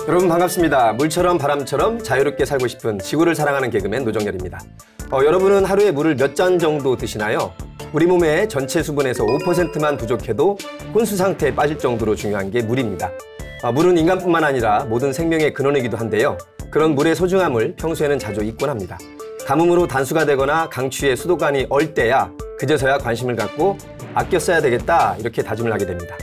여러분 반갑습니다. 물처럼 바람처럼 자유롭게 살고 싶은 지구를 사랑하는 개그맨 노정열입니다. 여러분은 하루에 물을 몇 잔 정도 드시나요? 우리 몸의 전체 수분에서 5%만 부족해도 혼수 상태에 빠질 정도로 중요한 게 물입니다. 물은 인간뿐만 아니라 모든 생명의 근원이기도 한데요. 그런 물의 소중함을 평소에는 자주 잊곤 합니다. 가뭄으로 단수가 되거나 강추위에 수도관이 얼 때야 그제서야 관심을 갖고 아껴 써야 되겠다 이렇게 다짐을 하게 됩니다.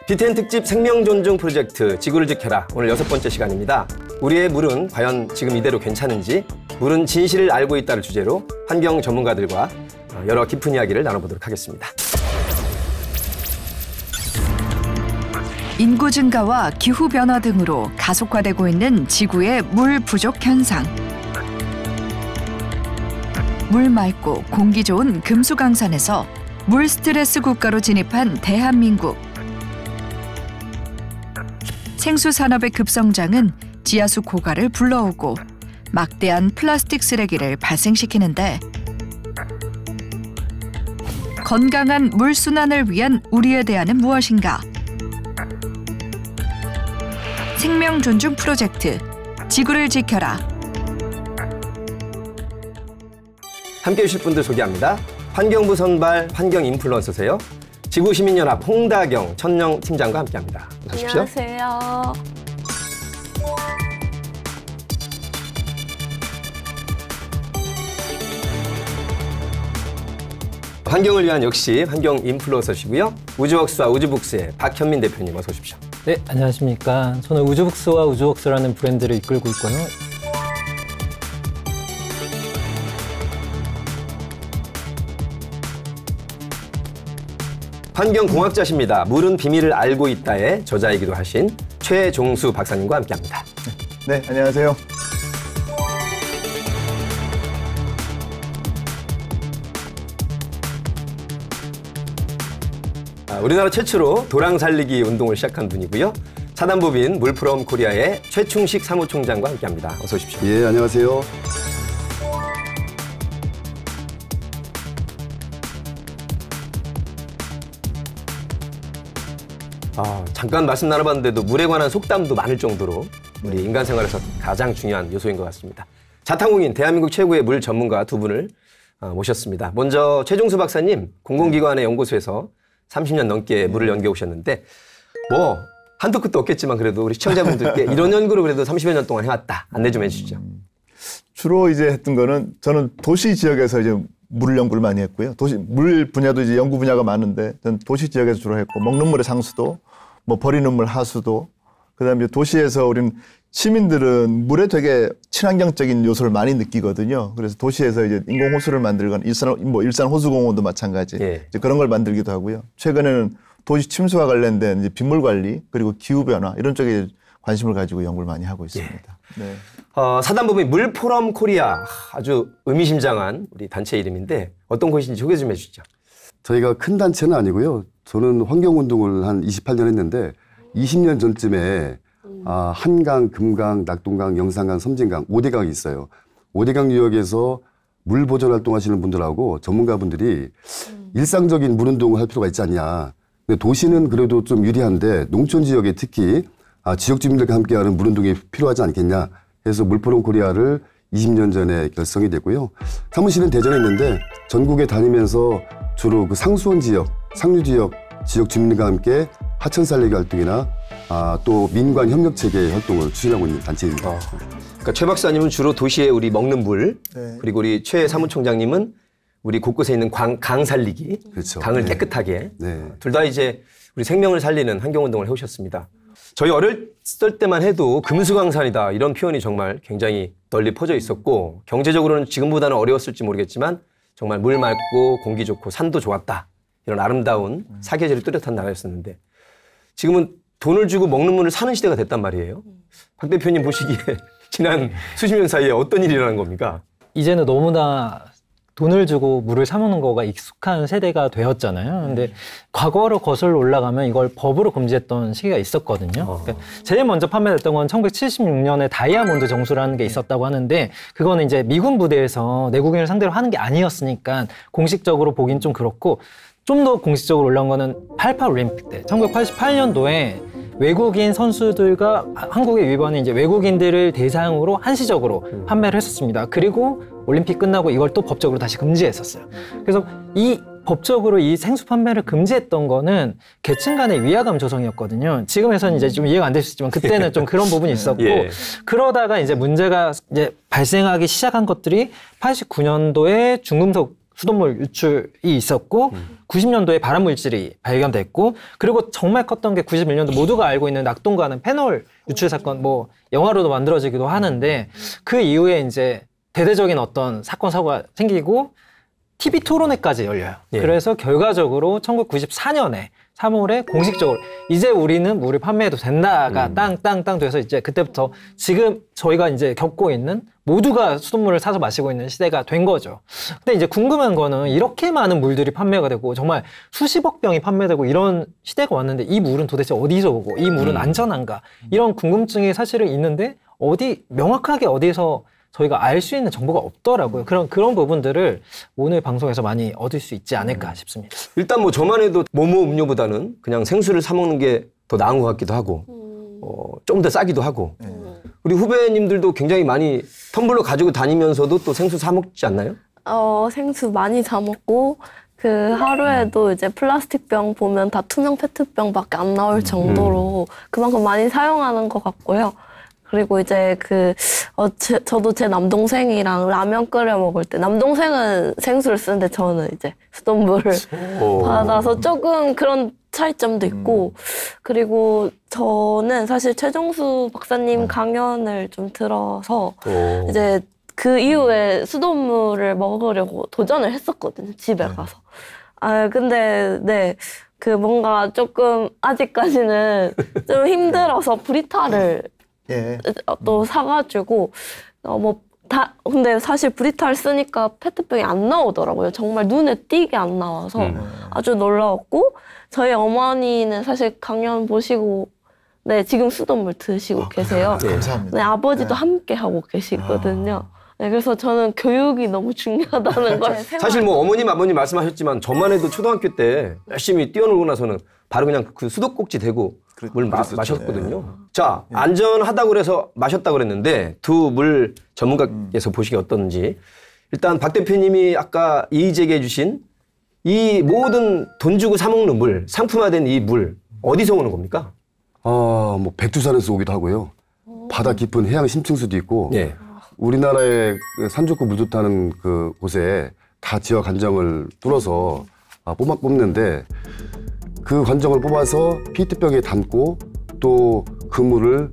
BTN 특집 생명존중 프로젝트 지구를 지켜라 오늘 6번째 시간입니다. 우리의 물은 과연 지금 이대로 괜찮은지 물은 진실을 알고 있다를 주제로 환경 전문가들과 여러 깊은 이야기를 나눠보도록 하겠습니다. 인구 증가와 기후 변화 등으로 가속화되고 있는 지구의 물 부족 현상. 물 맑고 공기 좋은 금수강산에서 물 스트레스 국가로 진입한 대한민국. 생수 산업의 급성장은 지하수 고갈을 불러오고 막대한 플라스틱 쓰레기를 발생시키는데 건강한 물 순환을 위한 우리의 대안은 무엇인가? 생명 존중 프로젝트 지구를 지켜라. 함께해 주실 분들 소개합니다. 환경부 선발 환경 인플루언서세요. 지구시민연합 홍다경 천령 팀장과 함께합니다. 어서 오십시오. 안녕하세요. 환경을 위한 역시 환경 인플루언서시고요. 우주웍스와 우주북스의 박현민 대표님 어서 오십시오. 네, 안녕하십니까. 저는 우주북스와 우주웍스라는 브랜드를 이끌고 있고요. 환경공학자십니다. 물은 비밀을 알고 있다의 저자이기도 하신 최종수 박사님과 함께합니다. 네, 안녕하세요. 우리나라 최초로 도랑 살리기 운동을 시작한 분이고요. 사단법인 물프롬 코리아의 최충식 사무총장과 함께합니다. 어서 오십시오. 예, 안녕하세요. 잠깐 말씀 나눠봤는데도 물에 관한 속담도 많을 정도로 우리 인간 생활에서 가장 중요한 요소인 것 같습니다. 자타공인 대한민국 최고의 물 전문가 두 분을 모셨습니다. 먼저 최종수 박사님, 공공기관의 연구소에서 30년 넘게 물을 연구해 오셨는데 한도 끝도 없겠지만 그래도 우리 시청자분들께 이런 연구를 그래도 30여 년 동안 해왔다. 안내 좀 해주시죠. 주로 이제 했던 거는 저는 도시 지역에서 이제 물 연구를 많이 했고요. 물 분야도 이제 연구 분야가 많은데 저는 도시 지역에서 주로 했고 먹는 물의 상수도, 버리는 물 하수도, 그다음에 도시에서 우리는 시민들은 물에 되게 친환경적인 요소를 많이 느끼거든요. 그래서 도시에서 이제 인공호수를 만들거나 일산 호수공원도 마찬가지 이제 그런 걸 만들기도 하고요. 최근에는 도시 침수와 관련된 이제 빗물 관리 그리고 기후 변화 이런 쪽에 관심을 가지고 연구를 많이 하고 있습니다. 네. 사단법인 물포럼 코리아 아주 의미심장한 우리 단체 이름인데 어떤 곳인지 소개 좀 해주시죠. 저희가 큰 단체는 아니고요. 저는 환경운동을 한 28년 했는데 20년 전쯤에 한강, 금강, 낙동강, 영산강, 섬진강 5대강이 있어요. 5대강 유역에서 물 보존 활동하시는 분들하고 전문가분들이 일상적인 물 운동을 할 필요가 있지 않냐. 근데 도시는 그래도 좀 유리한데 농촌 지역에 특히 지역 주민들과 함께하는 물 운동이 필요하지 않겠냐 해서 물포럼 코리아를 20년 전에 결성이 됐고요. 사무실은 대전에 있는데 전국에 다니면서 주로 그 상수원 지역, 상류 지역 주민들과 함께 하천 살리기 활동이나 또 민관 협력 체계 활동을 추진하고 있는 단체입니다. 그러니까 최 박사님은 주로 도시의 우리 먹는 물, 그리고 우리 최 사무총장님은 우리 곳곳에 있는 강 살리기, 그렇죠. 강을 깨끗하게 둘 다 이제 우리 생명을 살리는 환경운동을 해오셨습니다. 저희 어렸을 때만 해도 금수강산이다 이런 표현이 정말 굉장히 널리 퍼져 있었고 경제적으로는 지금보다는 어려웠을지 모르겠지만 정말 물 맑고 공기 좋고 산도 좋았다. 이런 아름다운 사계절이 뚜렷한 나라였었는데 지금은 돈을 주고 먹는 물을 사는 시대가 됐단 말이에요. 박 대표님 보시기에 지난 수십 년 사이에 어떤 일이 일어난 겁니까? 이제는 너무나 돈을 주고 물을 사 먹는 거가 익숙한 세대가 되었잖아요. 근데 과거로 거슬러 올라가면 이걸 법으로 금지했던 시기가 있었거든요. 그러니까 제일 먼저 판매됐던 건 1976년에 다이아몬드 정수라는 게 있었다고 하는데 그거는 이제 미군 부대에서 내국인을 상대로 하는 게 아니었으니까 공식적으로 보긴 좀 그렇고 좀 더 공식적으로 올라온 거는 88 올림픽 때 1988년도에 외국인 선수들과 한국의 위반은 이제 외국인들을 대상으로 한시적으로 판매를 했었습니다. 그리고 올림픽 끝나고 이걸 또 법적으로 다시 금지했었어요. 그래서 이 법적으로 이 생수 판매를 금지했던 거는 계층 간의 위화감 조성이었거든요. 지금에서는 이제 좀 이해가 안 될 수 있지만 그때는 좀 그런 부분이 있었고 예. 그러다가 이제 문제가 이제 발생하기 시작한 것들이 89년도에 중금속 수돗물 유출이 있었고 90년도에 발암물질이 발견됐고 그리고 정말 컸던 게 91년도 모두가 알고 있는 낙동강은 페놀 유출 사건 뭐 영화로도 만들어지기도 하는데 그 이후에 이제 대대적인 어떤 사건 사고가 생기고 TV 토론회까지 열려요. 예. 그래서 결과적으로 1994년에 3월에 공식적으로 이제 우리는 물을 판매해도 된다가 땅땅땅 돼서 이제 그때부터 지금 저희가 이제 겪고 있는 모두가 수돗물을 사서 마시고 있는 시대가 된 거죠. 근데 이제 궁금한 거는 이렇게 많은 물들이 판매가 되고 정말 수십억 병이 판매되고 이런 시대가 왔는데 이 물은 도대체 어디서 오고 이 물은 안전한가 이런 궁금증이 사실은 있는데 명확하게 어디서 저희가 알 수 있는 정보가 없더라고요. 그런 부분들을 오늘 방송에서 많이 얻을 수 있지 않을까 싶습니다. 일단 뭐 저만 해도 모모 음료보다는 그냥 생수를 사 먹는 게 더 나은 것 같기도 하고 좀 더 싸기도 하고 우리 후배님들도 굉장히 많이 텀블러 가지고 다니면서도 또 생수 사 먹지 않나요? 생수 많이 사 먹고 그 하루에도 이제 플라스틱 병 보면 다 투명 페트병밖에 안 나올 정도로 그만큼 많이 사용하는 것 같고요. 그리고 이제 저도 제 남동생이랑 라면 끓여 먹을 때 남동생은 생수를 쓰는데 저는 이제 수돗물을 받아서 조금 그런 차이점도 있고 그리고 저는 사실 최종수 박사님 강연을 좀 들어서 이제 그 이후에 수돗물을 먹으려고 도전을 했었거든요. 집에 가서. 근데 네. 뭔가 조금 아직까지는 좀 힘들어서 브리타를 예. 또 사가지고 근데 사실 브리타를 쓰니까 페트병이 안 나오더라고요. 정말 눈에 띄게 안 나와서 아주 놀라웠고 저희 어머니는 사실 강연 보시고 네 지금 수돗물 드시고 계세요. 감사합니다. 네, 아버지도 함께 하고 계시거든요. 네, 그래서 저는 교육이 너무 중요하다는 걸 사실 뭐 어머님 아버님 말씀하셨지만 저만 해도 초등학교 때 열심히 뛰어놀고 나서는 바로 그냥 그 수도꼭지 대고 물 마셨거든요. 자, 안전하다고 그래서 마셨다고 그랬는데 두 물 전문가께서 보시기 어떤지 일단 박 대표님이 아까 이의 제기해 주신 이 모든 돈 주고 사 먹는 물, 상품화된 이 물 어디서 오는 겁니까? 뭐 백두산에서 오기도 하고요. 바다 깊은 해양 심층수도 있고 예. 우리나라의 산 좋고 물 좋다는 그 곳에 다 지하 관정을 뚫어서 뽑는데 그 관정을 뽑아서 피트병에 담고 또 그 물을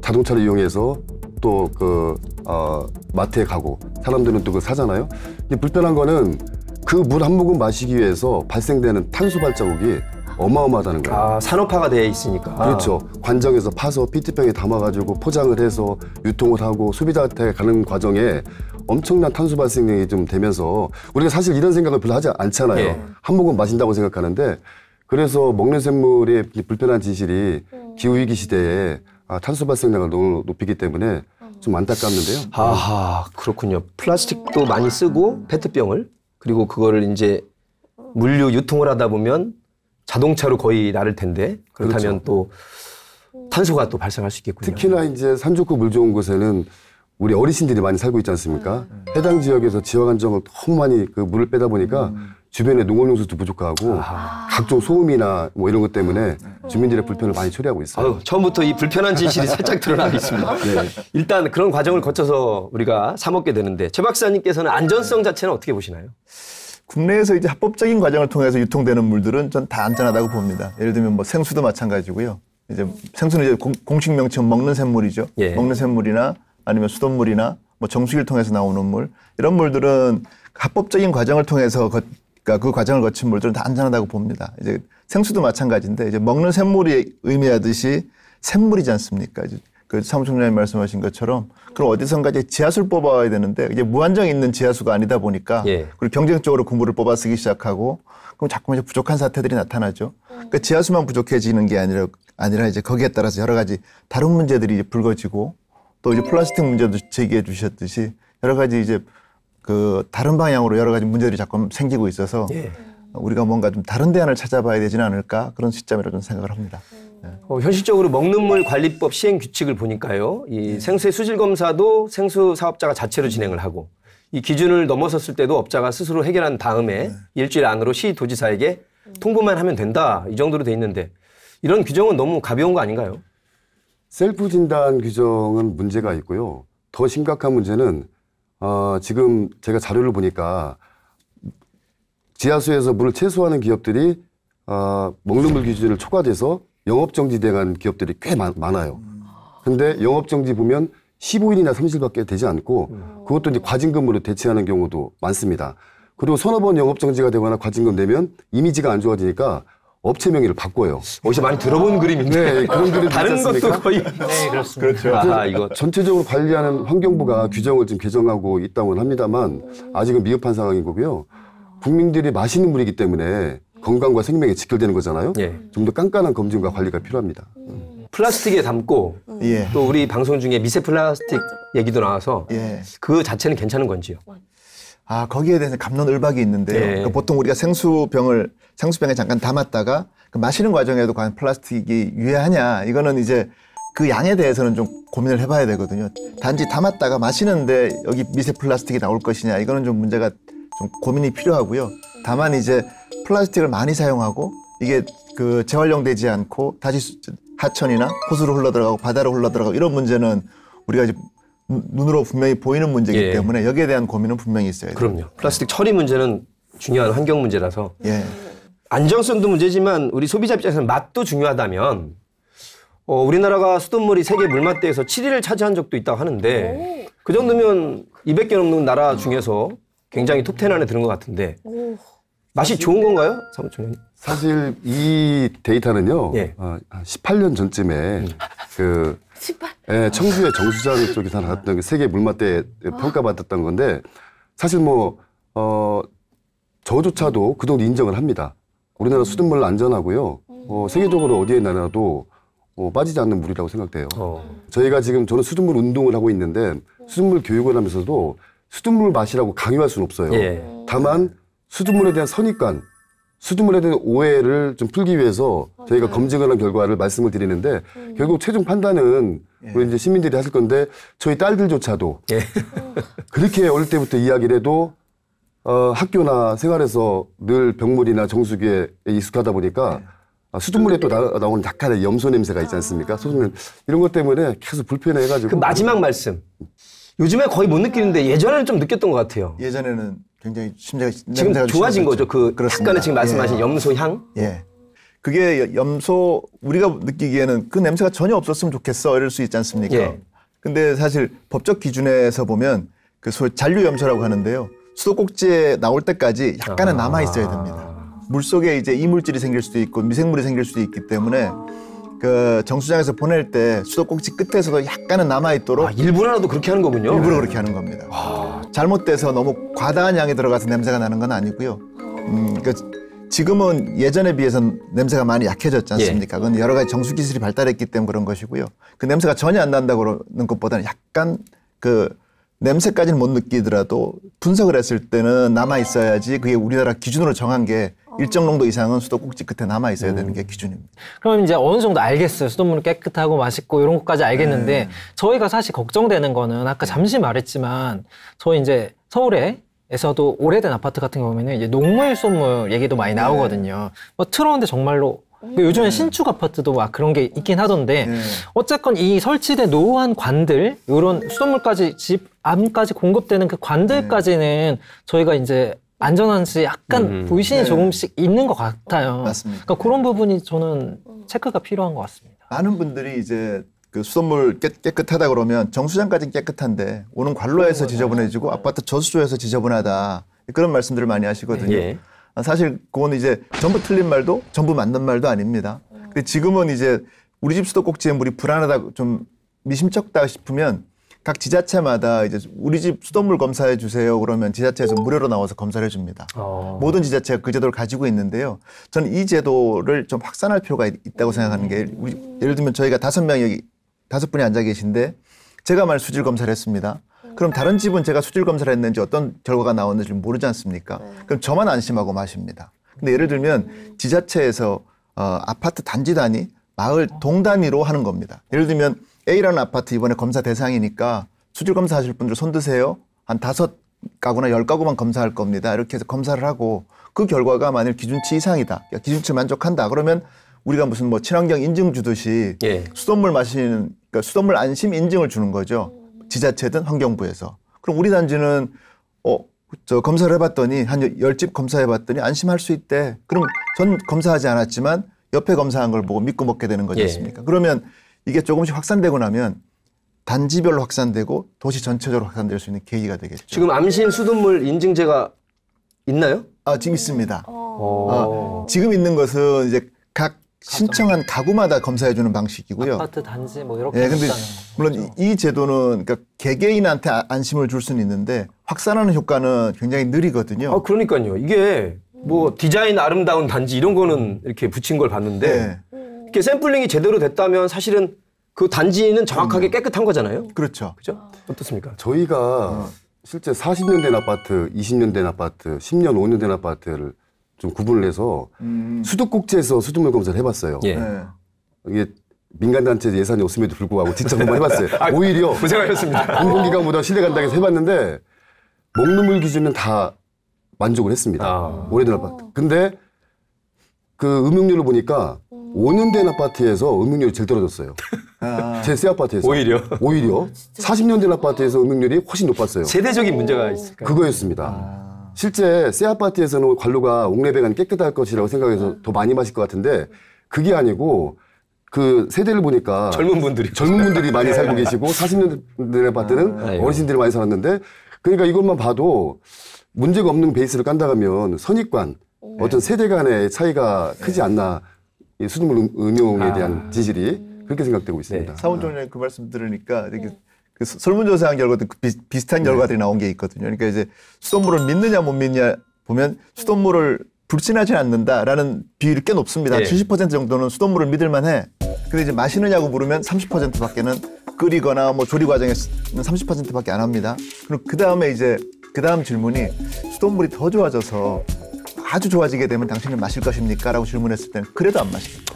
자동차를 이용해서 또 마트에 가고 사람들은 또 그걸 사잖아요. 근데 불편한 거는 그 물 한 모금 마시기 위해서 발생되는 탄소 발자국이 어마어마하다는 거예요. 산업화가 되어 있으니까. 그렇죠. 관정에서 파서 피트병에 담아가지고 포장을 해서 유통을 하고 소비자한테 가는 과정에 엄청난 탄소 발생이 좀 되면서 우리가 사실 이런 생각을 별로 하지 않잖아요. 예. 한 모금 마신다고 생각하는데 그래서 먹는 샘물의 불편한 진실이 기후위기 시대에 탄소 발생량을 너무 높이기 때문에 좀 안타깝는데요. 아하, 그렇군요. 플라스틱도 많이 쓰고 페트병을 그리고 그거를 이제 물류 유통을 하다 보면 자동차로 거의 나를 텐데 그렇다면 그렇죠. 또 탄소가 또 발생할 수 있겠군요. 특히나 이제 산 좋고 물 좋은 곳에는 우리 어르신들이 많이 살고 있지 않습니까? 해당 지역에서 지하 관정을 너무 많이 그 물을 빼다 보니까 주변에 농업용수도 부족하고 각종 소음이나 뭐 이런 것 때문에 주민들의 불편을 많이 초래하고 있어요. 처음부터 이 불편한 진실이 살짝 드러나고 있습니다. 네. 일단 그런 과정을 거쳐서 우리가 사 먹게 되는데 최 박사님께서는 안전성 자체는 어떻게 보시나요? 국내에서 이제 합법적인 과정을 통해서 유통되는 물들은 전 다 안전하다고 봅니다. 예를 들면 뭐 생수도 마찬가지고요. 이제 생수는 이제 공식 명칭은 먹는 샘물이죠. 예. 먹는 샘물이나 아니면 수돗물이나 뭐 정수기를 통해서 나오는 물 이런 물들은 합법적인 과정을 통해서 그러니까 그 과정을 거친 물들은 다 안전하다고 봅니다. 이제 생수도 마찬가지인데 이제 먹는 샘물이 의미하듯이 샘물이지 않습니까? 이제 그 사무총장님 말씀하신 것처럼 그럼 어디선가 이제 지하수를 뽑아와야 되는데 이제 무한정 있는 지하수가 아니다 보니까 예. 그리고 경쟁적으로 그 물을 뽑아 쓰기 시작하고 그럼 자꾸 이제 부족한 사태들이 나타나죠. 그러니까 지하수만 부족해지는 게 아니라 이제 거기에 따라서 여러 가지 다른 문제들이 이제 불거지고 또 이제 플라스틱 문제도 제기해 주셨듯이 여러 가지 이제 그 다른 방향으로 여러 가지 문제들이 자꾸 생기고 있어서 예. 우리가 뭔가 좀 다른 대안을 찾아봐야 되지는 않을까 그런 시점이라고 저는 생각을 합니다. 현실적으로 먹는 물 관리법 시행 규칙을 보니까요. 이 생수의 수질 검사도 생수 사업자가 자체로 진행을 하고 이 기준을 넘어섰을 때도 업자가 스스로 해결한 다음에 일주일 안으로 시도지사에게 통보만 하면 된다. 이 정도로 돼 있는데 이런 규정은 너무 가벼운 거 아닌가요? 셀프 진단 규정은 문제가 있고요. 더 심각한 문제는 지금 제가 자료를 보니까 지하수에서 물을 채소하는 기업들이 먹는 물 기준을 초과돼서 영업정지된 기업들이 꽤 많아요. 근데 영업정지 보면 15일이나 30일밖에 되지 않고 그것도 이제 과징금으로 대체하는 경우도 많습니다. 그리고 서너 번 영업정지가 되거나 과징금 내면 이미지가 안 좋아지니까 업체 명의를 바꿔요. 어디서 많이 들어본 그림인데 네, 그런 그림 다른 것도 거의 네, 그렇습니다. 그렇죠. 이거 전체적으로 관리하는 환경부가 규정을 좀 개정하고 있다고는 합니다만 아직은 미흡한 상황인 거고요. 국민들이 마시는 물이기 때문에 건강과 생명에 직결되는 거잖아요. 예. 좀 더 깐깐한 검증과 관리가 필요합니다. 플라스틱에 담고 예. 또 우리 방송 중에 미세 플라스틱 얘기도 나와서 예. 그 자체는 괜찮은 건지요? 거기에 대해서 갑론을박이 있는데요. 예. 그러니까 보통 우리가 생수병에 잠깐 담았다가 그 마시는 과정에도 과연 플라스틱이 유해하냐, 이거는 이제 그 양에 대해서는 좀 고민을 해봐야 되거든요. 단지 담았다가 마시는데 여기 미세 플라스틱이 나올 것이냐, 이거는 좀 문제가 좀 고민이 필요하고요. 다만 이제 플라스틱을 많이 사용하고 이게 그 재활용되지 않고 다시 하천이나 호수로 흘러들어가고 바다로 흘러들어가고 이런 문제는 우리가 이제 눈으로 분명히 보이는 문제이기 예. 때문에 여기에 대한 고민은 분명히 있어야 돼요. 그럼요. 플라스틱 처리 문제는 중요한 환경 문제라서 예. 안정성도 문제지만 우리 소비자 입장에서는 맛도 중요하다면 우리나라가 수돗물이 세계 물맛대에서 7위를 차지한 적도 있다고 하는데 그 정도면 200개 넘는 나라 중에서 굉장히 톱10 안에 드는 것 같은데 맛이 좋은 건가요? 사무총장님? 사실 이 데이터는요. 예. 18년 전쯤에 청주의 정수장 쪽에서 나갔던 세계 물맛대 평가받았던 건데 사실 저조차도 그 정도 인정을 합니다. 우리나라 수돗물 안전하고요. 세계적으로 어디에 나라도 빠지지 않는 물이라고 생각돼요. 저희가 지금 저는 수돗물 운동을 하고 있는데 수돗물 교육을 하면서도 수돗물 맛이라고 강요할 수는 없어요. 예. 다만 수돗물에 대한 선입관, 수돗물에 대한 오해를 좀 풀기 위해서 저희가 검증을 한 결과를 말씀을 드리는데 결국 최종 판단은 우리 이제 시민들이 하실 건데 저희 딸들조차도 예. 그렇게 어릴 때부터 이야기를 해도 학교나 생활에서 늘 병물이나 정수기에 익숙하다 보니까 수돗물에 또 나오는 약간의 염소 냄새가 있지 않습니까? 수돗물 이런 것 때문에 계속 불편해가지고. 그 마지막 말씀. 요즘에 거의 못 느끼는데 예전에는 좀 느꼈던 것 같아요. 예전에는 굉장히 지금 좋아진 거죠. 그 약간의 지금 말씀하신 염소 향. 예. 그게 염소 우리가 느끼기에는 그 냄새가 전혀 없었으면 좋겠어 이럴 수 있지 않습니까? 예. 근데 사실 법적 기준에서 보면 그 소위 잔류 염소라고 하는데요. 수도꼭지에 나올 때까지 약간은 남아 있어야 됩니다. 물 속에 이제 이물질이 생길 수도 있고 미생물이 생길 수도 있기 때문에 그 정수장에서 보낼 때 수도꼭지 끝에서도 약간은 남아 있도록 일부러라도 그렇게 하는 거군요. 일부러 그렇게 하는 겁니다. 잘못돼서 너무 과다한 양이 들어가서 냄새가 나는 건 아니고요. 그러니까 지금은 예전에 비해서는 냄새가 많이 약해졌지 않습니까? 그건 여러 가지 정수 기술이 발달했기 때문에 그런 것이고요. 그 냄새가 전혀 안 난다고 그러는 것보다는 약간 그 냄새까지는 못 느끼더라도 분석을 했을 때는 남아 있어야지 그게 우리나라 기준으로 정한 게 일정 농도 이상은 수도꼭지 끝에 남아 있어야 되는 게 기준입니다. 그럼 이제 어느 정도 알겠어요. 수돗물은 깨끗하고 맛있고 이런 것까지 알겠는데 저희가 사실 걱정되는 거는 아까 잠시 말했지만 저희 이제 서울에서도 오래된 아파트 같은 경우에는 이제 녹물 수돗물 얘기도 많이 나오거든요. 틀었는데 정말로 요즘엔 신축 아파트도 막 그런 게 있긴 하던데 어쨌건 이 설치된 노후한 관들 이런 수돗물까지 집 안까지 공급되는 그 관들까지는 저희가 이제 안전한지 약간 불신이 조금씩 있는 것 같아요. 맞습니다. 그러니까 그런 부분이 저는 체크가 필요한 것 같습니다. 많은 분들이 이제 그 수돗물 깨끗하다 그러면 정수장까지는 깨끗한데 오는 관로에서 지저분해지고 아파트 저수조에서 지저분하다 그런 말씀들을 많이 하시거든요. 예. 사실 그건 이제 전부 틀린 말도 전부 맞는 말도 아닙니다. 근데 지금은 이제 우리 집 수도꼭지의 물이 불안하다 좀 미심쩍다 싶으면 각 지자체마다 이제 우리 집 수돗물 검사해 주세요 그러면 지자체에서 무료로 나와서 검사를 해줍니다. 모든 지자체가 그 제도를 가지고 있는데요. 저는 이 제도를 좀 확산할 필요가 있다고 생각하는 게 예를 들면 저희가 5분이 앉아 계신데 제가 만약 수질 검사를 했습니다. 그럼 다른 집은 제가 수질 검사를 했는지 어떤 결과가 나왔는지 모르지 않습니까? 그럼 저만 안심하고 마십니다. 근데 예를 들면 지자체에서 아파트 단지 단위 마을 동 단위로 하는 겁니다. 예를 들면 A라는 아파트 이번에 검사 대상이니까 수질 검사하실 분들 손 드세요. 한 5가구나 10가구만 검사할 겁니다. 이렇게 해서 검사를 하고 그 결과가 만일 기준치 이상이다. 기준치 만족한다. 그러면 우리가 무슨 뭐 친환경 인증 주듯이 예. 수돗물 마시는 그러니까 수돗물 안심 인증을 주는 거죠. 지자체든 환경부에서. 그럼 우리 단지는 저 검사를 해봤더니 한 10집 검사해봤더니 안심할 수 있대. 그럼 전 검사하지 않았지만 옆에 검사한 걸 보고 믿고 먹게 되는 거지 않습니까? 그러면 이게 조금씩 확산되고 나면 단지별로 확산되고 도시 전체적으로 확산될 수 있는 계기가 되겠죠. 지금 암신 수돗물 인증제가 있나요? 지금 있습니다. 지금 있는 것은 이제 각 신청한 가구마다 검사해주는 방식이고요. 아파트 단지 뭐 이렇게. 예, 근데 있다는 물론 거죠. 이 제도는 그러니까 개개인한테 안심을 줄 수는 있는데 확산하는 효과는 굉장히 느리거든요. 그러니까요. 이게 뭐 디자인 아름다운 단지 이런 거는 이렇게 붙인 걸 봤는데 이렇게 샘플링이 제대로 됐다면 사실은 그 단지는 정확하게 깨끗한 거잖아요. 그렇죠. 그죠? 어떻습니까? 저희가 실제 40년 된 아파트, 20년 된 아파트, 10년, 5년 된 아파트를 좀 구분을 해서 수도꼭지에서 수돗물 검사를 해봤어요. 예. 네. 이게 민간단체 예산이 없음에도 불구하고 직접 한번 해봤어요. 오히려 고생하셨습니다. 공공기관보다 신뢰간당에서 해봤는데 먹는 물 기준은 다 만족을 했습니다. 오래된 아파트. 근데 그 음용률을 보니까 5년 된 아파트에서 음용률이 제일 떨어졌어요. 제 새 아파트에서. 오히려 40년 된 아파트에서 음용률이 훨씬 높았어요. 세대적인 문제가 있을까요? 그거였습니다. 실제 새 아파트에서는 관로가 옥내배관 깨끗할 것이라고 생각해서 더 많이 마실 것 같은데 그게 아니고 그 세대를 보니까 젊은 분들이 많이 살고 계시고 40년 된 아파트는 어르신들이 많이 살았는데 그러니까 이것만 봐도 문제가 없는 베이스를 깐다면 선입관 어떤 세대 간의 차이가 크지 않나 이 수돗물 음용에 대한 지질이 그렇게 생각되고 있습니다. 사원총장님 그 말씀 들으니까 이렇게 그 설문조사한 결과도 비슷한 결과들이 나온 게 있거든요. 그러니까 이제 수돗물을 믿느냐 못 믿느냐 보면 수돗물을 불신하지 않는다라는 비율이 꽤 높습니다. 70% 정도는 수돗물을 믿을 만해. 근데 이제 마시느냐고 물으면 30%밖에는 끓이거나 뭐 조리 과정에서는 30%밖에 안 합니다. 그럼 그 다음 질문이 수돗물이 더 좋아져서 아주 좋아지게 되면 당신은 마실 것입니까? 라고 질문했을 때는 그래도 안 마십니다.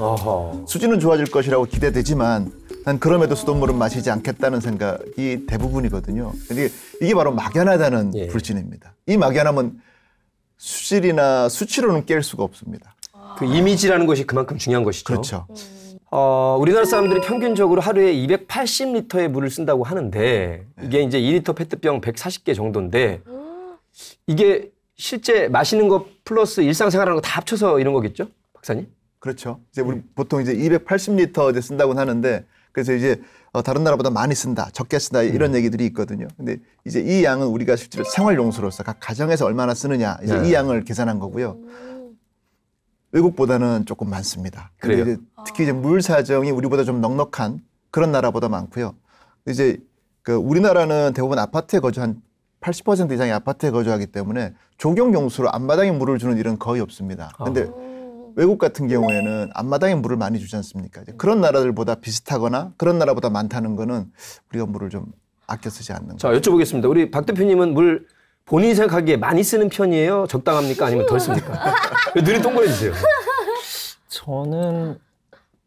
수준은 좋아질 것이라고 기대되지만 난 그럼에도 수돗물은 마시지 않겠다는 생각이 대부분이거든요. 근데 이게 바로 막연하다는 불신입니다. 이 막연함은 수질이나 수치로는 깰 수가 없습니다. 그 이미지라는 것이 그만큼 중요한 것이죠. 그렇죠. 우리나라 사람들이 평균적으로 하루에 280리터의 물을 쓴다고 하는데 이게 이제 2리터 페트병 140개 정도인데 이게 실제 마시는 것 플러스 일상생활하는 거 다 합쳐서 이런 거겠죠? 박사님? 그렇죠. 이제 우리 보통 이제 280리터 이제 쓴다고 하는데 그래서 이제 다른 나라보다 많이 쓴다, 적게 쓴다 이런 얘기들이 있거든요. 근데 이제 이 양은 우리가 실제로 생활용수로서 각 가정에서 얼마나 쓰느냐 이제 이 양을 계산한 거고요. 외국보다는 조금 많습니다. 근데 이제 특히 이제 물 사정이 우리보다 좀 넉넉한 그런 나라보다 많고요. 이제 그 우리나라는 대부분 아파트에 거주한 80% 이상이 아파트에 거주하기 때문에 조경용수로 앞마당에 물을 주는 일은 거의 없습니다. 근데 외국 같은 경우에는 앞마당에 물을 많이 주지 않습니까? 이제 그런 나라들보다 비슷하거나 그런 나라보다 많다는 거는 우리가 물을 좀 아껴 쓰지 않는 자, 여쭤보겠습니다. 우리 박 대표님은 물 본인이 생각하기에 많이 쓰는 편이에요? 적당합니까? 아니면 덜 씁니까? 눈이 동그래지세요. 저는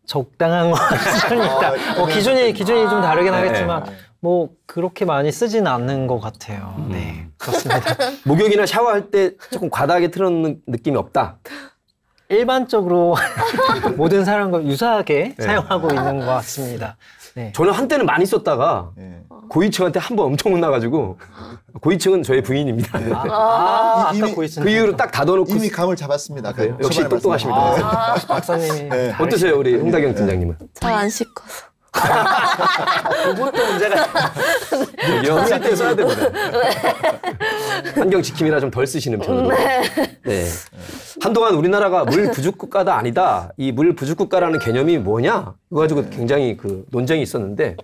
적당한 것 같습니다. 기준이 좀 다르긴 하겠지만 뭐 그렇게 많이 쓰지는 않는 것 같아요. 네, 그렇습니다. 목욕이나 샤워할 때 조금 과다하게 틀어놓는 느낌이 없다. 일반적으로 모든 사람과 유사하게 사용하고 있는 것 같습니다. 네. 저는 한때는 많이 썼다가 고위층한테 한 번 엄청 혼나가지고 고위층은 저의 부인입니다. 아까 고있습니다. 그 이후로 딱 닫아놓고 이미 감을 잡았습니다. 역시 똑똑하십니다. 박사님이 어떠세요, 우리 홍다경 팀장님은? 잘 안 씻어서. 그것도 문제가 여기요? 쓸 때 써야 됩니다. 환경 지킴이라 좀 덜 쓰시는 편으로. 네. 한동안 우리나라가 물 부족 국가다 아니다. 이 물 부족 국가라는 개념이 뭐냐? 이거 가지고 굉장히 그 논쟁이 있었는데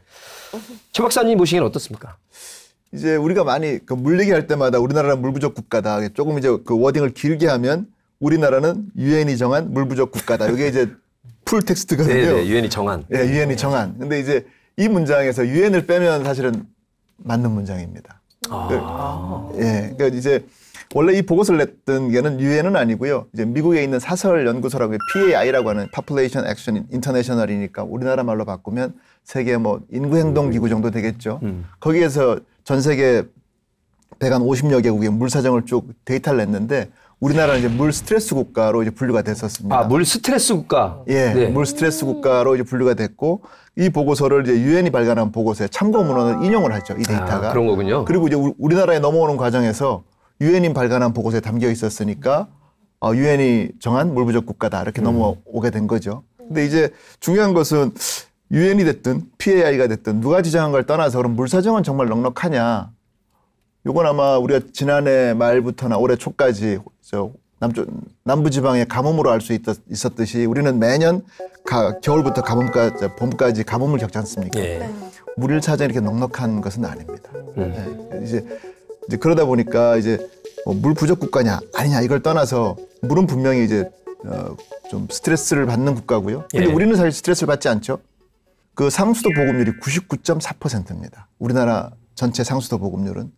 최 박사님 보시기엔 어떻습니까? 이제 우리가 많이 그 물 얘기할 때마다 우리나라는 물 부족 국가다. 조금 이제 그 워딩을 길게 하면 우리나라는 유엔이 정한 물 부족 국가다. 이게 이제 풀 텍스트거든요. 네, 유엔이 정한. 네, 유엔이 정한. 근데 이제 이 문장에서 유엔을 빼면 사실은 맞는 문장입니다. 그러니까 이제 원래 이 보고서를 냈던 게는 유엔은 아니고요. 이제 미국에 있는 사설 연구소라고 PAI라고 하는 Population Action International이니까 우리나라 말로 바꾸면 세계 뭐 인구행동 기구 정도 되겠죠. 거기에서 전 세계 150여 개국의 물 사정을 쭉 데이터를 냈는데 우리나라는 이제 물 스트레스 국가로 이제 분류가 됐었습니다. 아, 물 스트레스 국가. 예, 네. 물 스트레스 국가로 이제 분류가 됐고 이 보고서를 이제 유엔이 발간한 보고서에 참고 문헌을 인용을 하죠. 이 데이터가. 아, 그런 거군요. 그리고 이제 우리나라에 넘어오는 과정에서 유엔이 발간한 보고서에 담겨 있었으니까 유엔이 정한 물 부족 국가다 이렇게 넘어오게 된 거죠. 근데 이제 중요한 것은 유엔이 됐든 PAI가 됐든 누가 지정한 걸 떠나서 그럼 물 사정은 정말 넉넉하냐? 요건 아마 우리가 지난해 말부터나 올해 초까지 남부지방의 가뭄으로 알 수 있었듯이 우리는 매년 겨울부터 봄까지 가뭄을 겪지 않습니까? 예. 물을 찾아 이렇게 넉넉한 것은 아닙니다. 네. 이제 그러다 보니까 이제 물 부족 국가냐 아니냐 이걸 떠나서 물은 분명히 이제 좀 스트레스를 받는 국가고요. 근데 예. 우리는 사실 스트레스를 받지 않죠. 그 상수도 보급률이 99.4%입니다. 우리나라 전체 상수도 보급률은.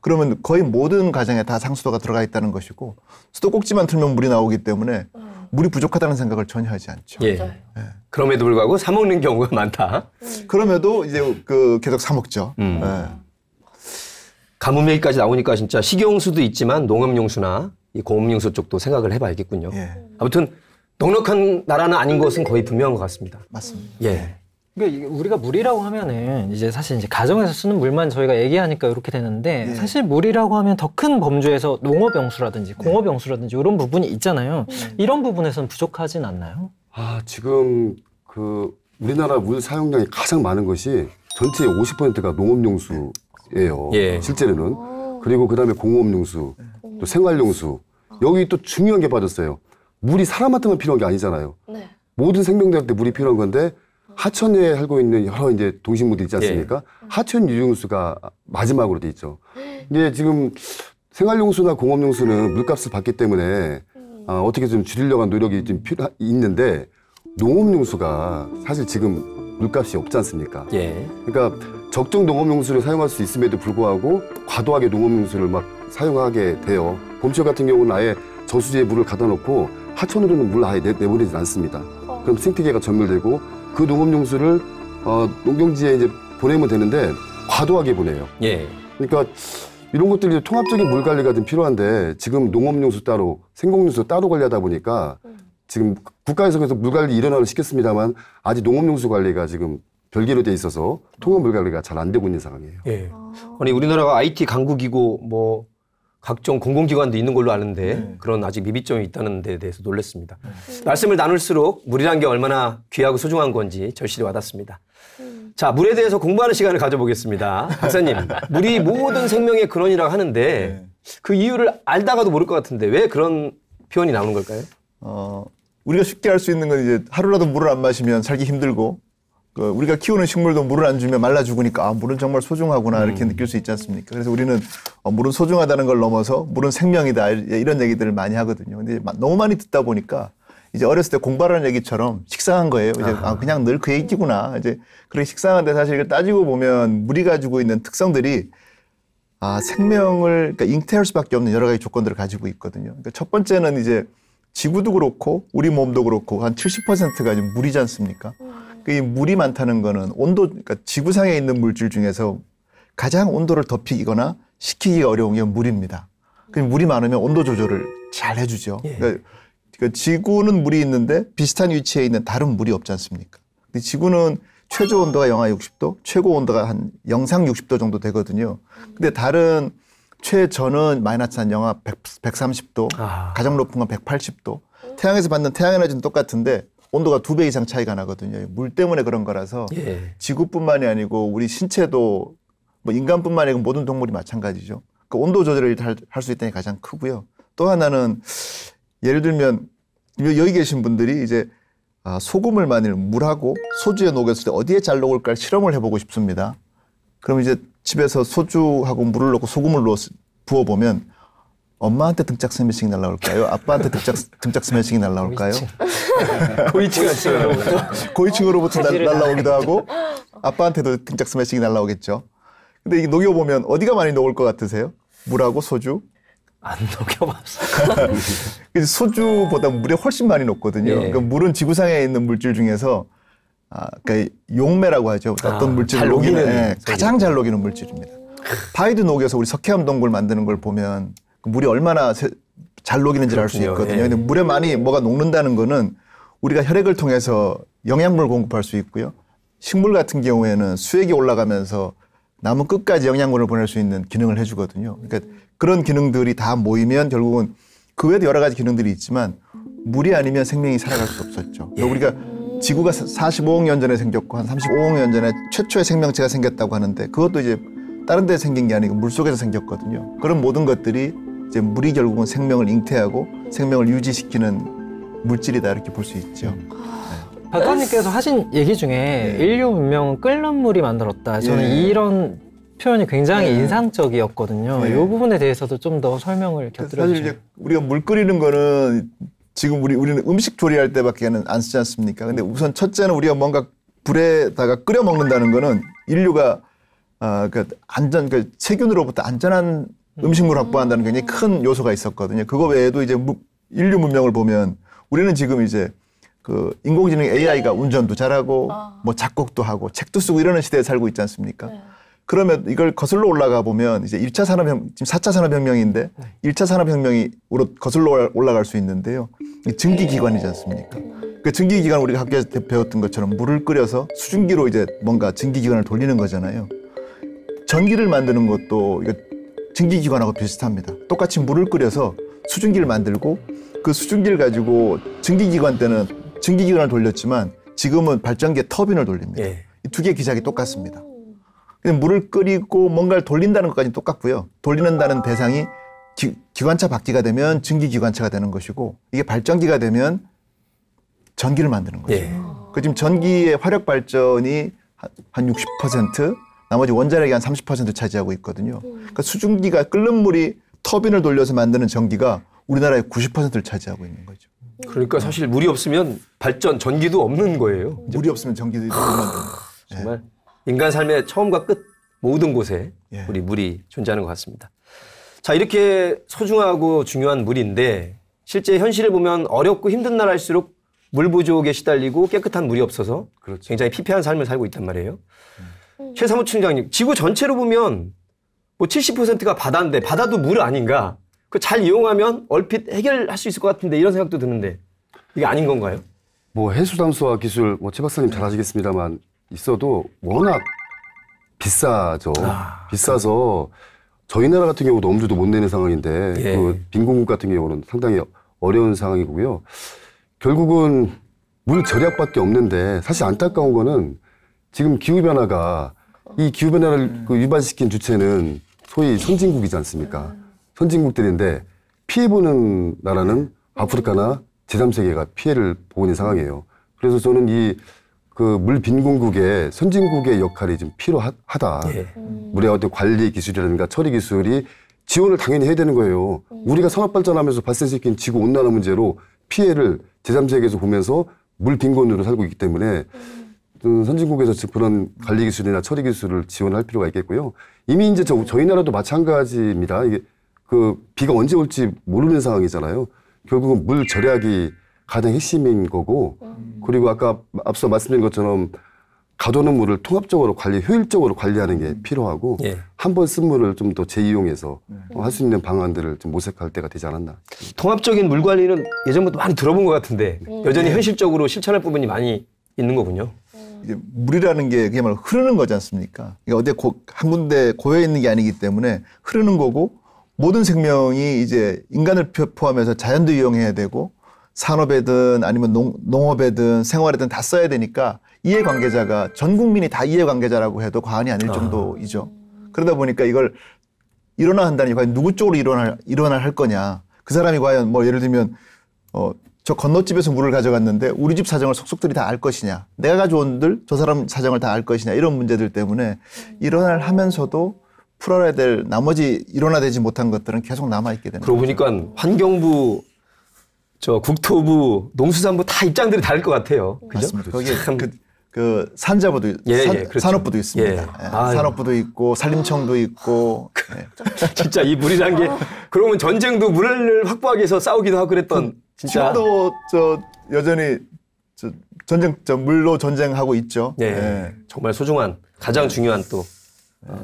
그러면 거의 모든 가정에 다 상수도가 들어가 있다는 것이고 수도꼭지만 틀면 물이 나오기 때문에 물이 부족하다는 생각을 전혀 하지 않죠. 예. 예. 그럼에도 불구하고 사 먹는 경우가 많다. 그럼에도 이제 계속 사 먹죠. 예. 가뭄 얘기까지 나오니까 진짜 식용수도 있지만 농업용수나 이 공업용수 쪽도 생각을 해봐야겠군요. 예. 아무튼 넉넉한 나라는 아닌 것은 거의 분명한 것 같습니다. 맞습니다. 예. 그러니까 우리가 물이라고 하면은 이제 사실 이제 가정에서 쓰는 물만 저희가 얘기하니까 이렇게 되는데 사실 물이라고 하면 더 큰 범주에서 농업용수라든지 공업용수라든지 이런 부분이 있잖아요. 이런 부분에서는 부족하진 않나요? 지금 우리나라 물 사용량이 가장 많은 것이 전체의 50%가 농업용수예요. 예. 실제로는. 그리고 그다음에 공업용수, 또 생활용수. 여기 또 중요한 게 빠졌어요. 물이 사람한테만 필요한 게 아니잖아요. 네. 모든 생명들한테 물이 필요한 건데 하천에 살고 있는 여러 이제 동식물들 있지 않습니까? 하천 유용수가 마지막으로 돼 있죠. 이게 지금 생활용수나 공업용수는 물값을 받기 때문에 어떻게 좀 줄이려고 하는 노력이 좀 있는데 농업용수가 사실 지금 물값이 없지 않습니까? 예. 그러니까 적정 농업용수를 사용할 수 있음에도 불구하고 과도하게 농업용수를 막 사용하게 돼요. 봄철 같은 경우는 아예 저수지에 물을 가다 놓고 하천으로는 물 아예 내보내지 않습니다. 그럼 생태계가 전멸되고 그 농업용수를 농경지에 이제 보내면 되는데 과도하게 보내요. 예. 그러니까 이런 것들이 통합적인 물 관리가 좀 필요한데 지금 농업용수 따로, 생공용수 따로 관리하다 보니까 지금 국가에서 그래서 물 관리 일원화를 시켰습니다만 아직 농업용수 관리가 지금 별개로 돼 있어서 통합 물 관리가 잘 안 되고 있는 상황이에요. 예. 아니 우리나라가 IT 강국이고 뭐 각종 공공기관도 있는 걸로 아는데 그런 아직 미비점이 있다는 데 대해서 놀랐습니다. 말씀을 나눌수록 물이란 게 얼마나 귀하고 소중한 건지 절실히 와닿습니다. 자, 물에 대해서 공부하는 시간을 가져보겠습니다. 박사님, 물이 모든 생명의 근원이라고 하는데 그 이유를 알다가도 모를 것 같은데 왜 그런 표현이 나오는 걸까요? 우리가 쉽게 알 수 있는 건 이제 하루라도 물을 안 마시면 살기 힘들고 우리가 키우는 식물도 물을 안 주면 말라 죽으니까 물은 정말 소중하구나 이렇게 느낄 수 있지 않습니까? 그래서 우리는 물은 소중하다는 걸 넘어서 물은 생명이다 이런 얘기들을 많이 하거든요. 근데 너무 많이 듣다 보니까 이제 어렸을 때 공부하라는 얘기처럼 식상한 거예요. 이제 그냥 늘 그 얘기구나. 이제 그렇게 식상한데 사실 이걸 따지고 보면 물이 가지고 있는 특성들이 생명을 그러니까 잉태할 수밖에 없는 여러 가지 조건들을 가지고 있거든요. 그러니까 첫 번째는 이제 지구도 그렇고 우리 몸도 그렇고 한 70%가 지금 물이지 않습니까? 이 물이 많다는 거는 그러니까 지구상에 있는 물질 중에서 가장 온도를 덮이거나 식히기가 어려운 게 물입니다. 물이 많으면 온도 조절을 잘 해주죠. 그러니까 지구는 물이 있는데 비슷한 위치에 있는 다른 물이 없지 않습니까? 근데 지구는 최저 온도가 영하 60도, 최고 온도가 한 영상 60도 정도 되거든요. 근데 다른 최저는 마이너스 한 영하 130도, 가장 높은 건 180도. 태양에서 받는 태양 에너지는 똑같은데 온도가 2배 이상 차이가 나거든요. 물 때문에 그런 거라서 지구뿐만이 아니고 우리 신체도 뭐 인간뿐만이 아니고 모든 동물이 마찬가지죠. 그 온도 조절을 할 수 있다는 게 가장 크고요. 또 하나는 예를 들면 여기 계신 분들이 이제 소금을 만일 물하고 소주에 녹였을 때 어디에 잘 녹을까 실험을 해보고 싶습니다. 그럼 이제 집에서 소주하고 물을 넣고 소금을 부어보면 엄마한테 등짝 스매싱이 날라올까요? 아빠한테 등짝 스매싱이 날라올까요? 고위층으로부터 날라오기도 하고 아빠한테도 등짝 스매싱이 날라오겠죠. 근데 이게 녹여보면 어디가 많이 녹을 것 같으세요? 물하고 소주? 안 녹여봤어요. 소주보다 물이 훨씬 많이 녹거든요. 예. 그러니까 물은 지구상에 있는 물질 중에서 그러니까 용매라고 하죠. 어떤 물질을 잘 녹이는 예, 가장 잘 녹이는 물질입니다. 바위도 녹여서 우리 석회암 동굴 만드는 걸 보면 그 물이 얼마나 잘 녹이는지를 알 수 그렇군요. 있거든요. 예. 근데 물에 많이 뭐가 녹는다는 거는 우리가 혈액을 통해서 영양분을 공급할 수 있고요. 식물 같은 경우에는 수액이 올라가면서 나무 끝까지 영양분을 보낼 수 있는 기능을 해주거든요. 그러니까 그런 기능들이 다 모이면 결국은 그 외에도 여러 가지 기능들이 있지만 물이 아니면 생명이 살아갈 수 없었죠. 그러니까 우리가 지구가 45억 년 전에 생겼고 한 35억 년 전에 최초의 생명체가 생겼다고 하는데 그것도 이제 다른 데 생긴 게 아니고 물속에서 생겼거든요. 그런 모든 것들이 이제 물이 결국은 생명을 잉태하고 생명을 유지시키는 물질이다 이렇게 볼 수 있죠. 박사님께서 하신 얘기 중에 인류 문명은 끓는 물이 만들었다. 저는 예. 이런 표현이 굉장히 인상적이었거든요. 예. 이 부분에 대해서도 좀 더 설명을 곁들여 사실 주시면. 이제 우리가 물 끓이는 거는 지금 우리는 음식 조리할 때밖에는 안 쓰지 않습니까? 근데 우선 첫째는 우리가 뭔가 불에다가 끓여 먹는다는 거는 인류가 그 세균으로부터 안전한 음식물 확보한다는 굉장히 큰 요소가 있었거든요. 그거 외에도 이제 인류 문명을 보면 우리는 지금 이제 그 인공지능 AI가 운전도 잘하고 뭐 작곡도 하고 책도 쓰고 이러는 시대에 살고 있지 않습니까? 그러면 이걸 거슬러 올라가 보면 이제 1차 산업혁명, 지금 4차 산업혁명인데 1차 산업혁명으로 거슬러 올라갈 수 있는데요. 증기기관이지 않습니까? 그 증기기관 우리가 학교에서 배웠던 것처럼 물을 끓여서 수증기로 이제 뭔가 증기기관을 돌리는 거잖아요. 전기를 만드는 것도 이거 증기기관하고 비슷합니다. 똑같이 물을 끓여서 수증기를 만들고 그 수증기를 가지고 증기기관 때는 증기기관을 돌렸지만 지금은 발전기에 터빈을 돌립니다. 예. 이 두 개의 기작이 똑같습니다. 근데 물을 끓이고 뭔가를 돌린다는 것까지는 똑같고요. 돌리는다는 대상이 기관차 바퀴가 되면 증기기관차가 되는 것이고 이게 발전기가 되면 전기를 만드는 거죠. 예. 그 지금 전기의 화력 발전이 한 60%, 나머지 원자력이 한 30% 차지하고 있거든요. 그러니까 수증기가 끓는 물이 터빈을 돌려서 만드는 전기가 우리나라의 90%를 차지하고 있는 거죠. 그러니까 사실 물이 없으면 발전, 전기도 없는 거예요. 물이 없으면 전기도 못 만드는 정말 인간 삶의 처음과 끝 모든 곳에 예. 우리 물이 존재하는 것 같습니다. 자, 이렇게 소중하고 중요한 물인데 실제 현실을 보면 어렵고 힘든 나라일수록 물 부족에 시달리고 깨끗한 물이 없어서 굉장히 피폐한 삶을 살고 있단 말이에요. 최사무 총장님, 지구 전체로 보면 뭐 70%가 바다인데 바다도 물 아닌가? 그 잘 이용하면 얼핏 해결할 수 있을 것 같은데 이런 생각도 드는데 이게 아닌 건가요? 뭐 해수 담수화 기술 최 박사님 잘 아시겠습니다만 있어도 워낙 비싸죠. 비싸서 저희 나라 같은 경우도 엄두도 못 내는 상황인데 예. 그 빈곤국 같은 경우는 상당히 어려운 상황이고요. 결국은 물 절약밖에 없는데 사실 안타까운 거는 지금 기후변화가 이 기후변화를 유발시킨 주체는 소위 선진국이지 않습니까? 선진국들인데 피해보는 나라는 아프리카나 제3세계가 피해를 보고 있는 상황이에요. 그래서 저는 이 그 물 빈곤국의 선진국의 역할이 좀 필요하다. 예. 물의 어떤 관리 기술이라든가 처리 기술이 지원을 당연히 해야 되는 거예요. 우리가 산업 발전하면서 발생시킨 지구 온난화 문제로 피해를 제3세계에서 보면서 물 빈곤으로 살고 있기 때문에 선진국에서 그런 관리 기술이나 처리 기술을 지원할 필요가 있겠고요. 이미 이제 저희 나라도 마찬가지입니다. 이게 그 비가 언제 올지 모르는 상황이잖아요. 결국은 물 절약이 가장 핵심인 거고, 그리고 아까 앞서 말씀드린 것처럼 가둬놓은 물을 통합적으로 효율적으로 관리하는 게 필요하고, 예. 한 번 쓴 물을 좀 더 재이용해서 할 수 있는 방안들을 좀 모색할 때가 되지 않았나. 통합적인 물 관리는 예전부터 많이 들어본 것 같은데 여전히 현실적으로 실천할 부분이 많이 있는 거군요. 이제 물이라는 게 그야말로 흐르는 거지 않습니까? 이게 어디 한 군데 고여 있는 게 아니기 때문에 흐르는 거고 모든 생명이 이제 인간을 포함해서 자연도 이용해야 되고 산업에든 아니면 농업에든 생활에든 다 써야 되니까 이해관계자가 전 국민이 다 이해관계자라고 해도 과언이 아닐 정도이죠. 그러다 보니까 이걸 일어나 한다니 과연 누구 쪽으로 일어날 할 거냐. 그 사람이 과연 뭐 예를 들면 저 건너집에서 물을 가져갔는데 우리 집 사정을 속속들이 다 알 것이냐. 내가 가져온들 저 사람 사정을 다 알 것이냐. 이런 문제들 때문에 일어날 하면서도 풀어야 될 나머지 일어나되지 못한 것들은 계속 남아있게 되는 그러고 거죠. 보니까 환경부, 국토부, 농수산부 다 입장들이 다를 것 같아요. 그죠? 맞습니다. 거기에 그 산자부도 그렇죠. 산업부도 있습니다. 예. 예. 아유. 산업부도 있고 산림청도 있고. 예. 진짜 이 물이란 게 그러면 전쟁도 물을 확보하기 위해서 싸우기도 하고 그랬던 진짜. 지금도 여전히 물로 전쟁하고 있죠. 네. 예. 정말 소중한 가장 중요한 또